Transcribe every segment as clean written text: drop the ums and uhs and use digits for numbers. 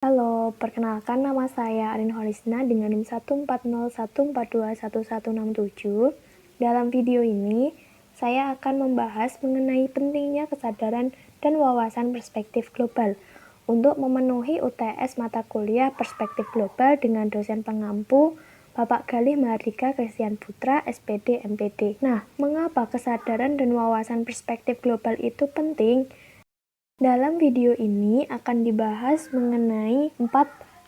Halo, perkenalkan nama saya Arin Holisna dengan NIM 14014211167. Dalam video ini, saya akan membahas mengenai pentingnya kesadaran dan wawasan perspektif global untuk memenuhi UTS mata kuliah Perspektif Global dengan dosen pengampu Bapak Galih Mahardika Christian Putra, SPD MPD. Nah, mengapa kesadaran dan wawasan perspektif global itu penting? Dalam video ini akan dibahas mengenai 4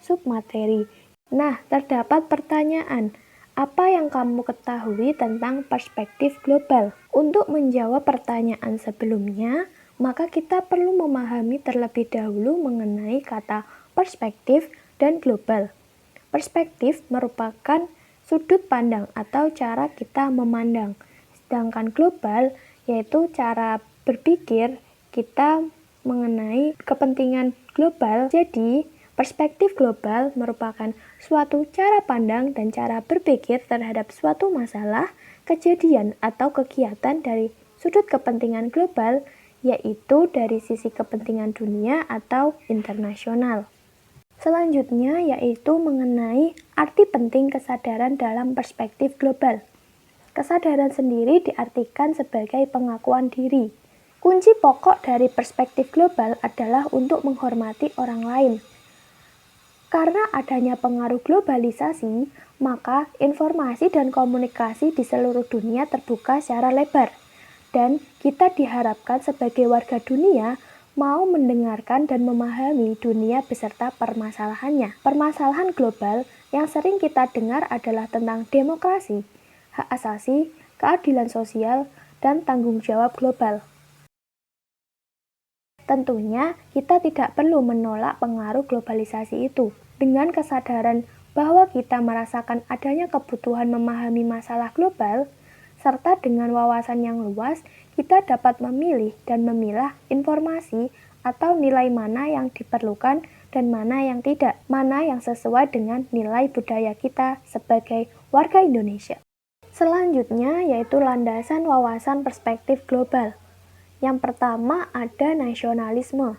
submateri. Nah, terdapat pertanyaan, apa yang kamu ketahui tentang perspektif global? Untuk menjawab pertanyaan sebelumnya, maka kita perlu memahami terlebih dahulu mengenai kata perspektif dan global. Perspektif merupakan sudut pandang atau cara kita memandang, sedangkan global yaitu cara berpikir kita mengenai kepentingan global. Jadi, perspektif global merupakan suatu cara pandang dan cara berpikir terhadap suatu masalah, kejadian, atau kegiatan dari sudut kepentingan global, yaitu dari sisi kepentingan dunia atau internasional. Selanjutnya yaitu mengenai arti penting kesadaran dalam perspektif global. Kesadaran sendiri diartikan sebagai pengakuan diri. Kunci pokok dari perspektif global adalah untuk menghormati orang lain. Karena adanya pengaruh globalisasi, maka informasi dan komunikasi di seluruh dunia terbuka secara lebar. Dan kita diharapkan sebagai warga dunia mau mendengarkan dan memahami dunia beserta permasalahannya. Permasalahan global yang sering kita dengar adalah tentang demokrasi, hak asasi, keadilan sosial, dan tanggung jawab global. Tentunya, kita tidak perlu menolak pengaruh globalisasi itu. Dengan kesadaran bahwa kita merasakan adanya kebutuhan memahami masalah global, serta dengan wawasan yang luas, kita dapat memilih dan memilah informasi atau nilai mana yang diperlukan dan mana yang tidak, mana yang sesuai dengan nilai budaya kita sebagai warga Indonesia. Selanjutnya yaitu landasan wawasan perspektif global. Yang pertama ada nasionalisme.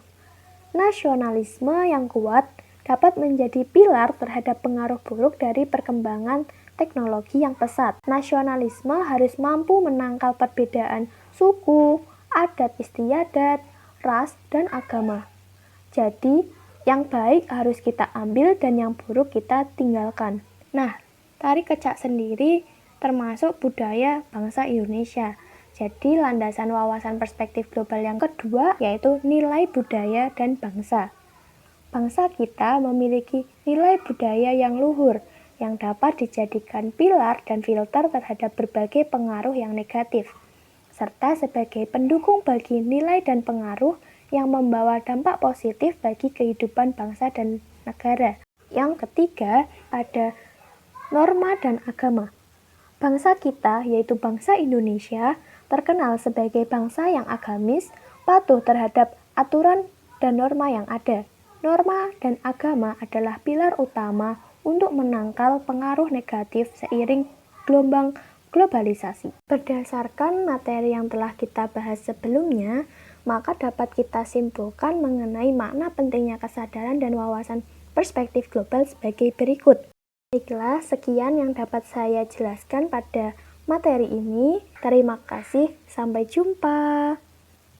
Nasionalisme yang kuat dapat menjadi pilar terhadap pengaruh buruk dari perkembangan teknologi yang pesat. Nasionalisme harus mampu menangkal perbedaan suku, adat istiadat, ras, dan agama. Jadi, yang baik harus kita ambil dan yang buruk kita tinggalkan. Nah, tari kecak sendiri termasuk budaya bangsa Indonesia. Jadi, landasan wawasan perspektif global yang kedua yaitu nilai budaya dan bangsa. Bangsa kita memiliki nilai budaya yang luhur, yang dapat dijadikan pilar dan filter terhadap berbagai pengaruh yang negatif, serta sebagai pendukung bagi nilai dan pengaruh yang membawa dampak positif bagi kehidupan bangsa dan negara. Yang ketiga, ada norma dan agama. Bangsa kita, yaitu bangsa Indonesia, terkenal sebagai bangsa yang agamis, patuh terhadap aturan dan norma yang ada. Norma dan agama adalah pilar utama untuk menangkal pengaruh negatif seiring gelombang globalisasi. Berdasarkan materi yang telah kita bahas sebelumnya, maka dapat kita simpulkan mengenai makna pentingnya kesadaran dan wawasan perspektif global sebagai berikut. Baiklah, sekian yang dapat saya jelaskan pada materi ini. Terima kasih, sampai jumpa.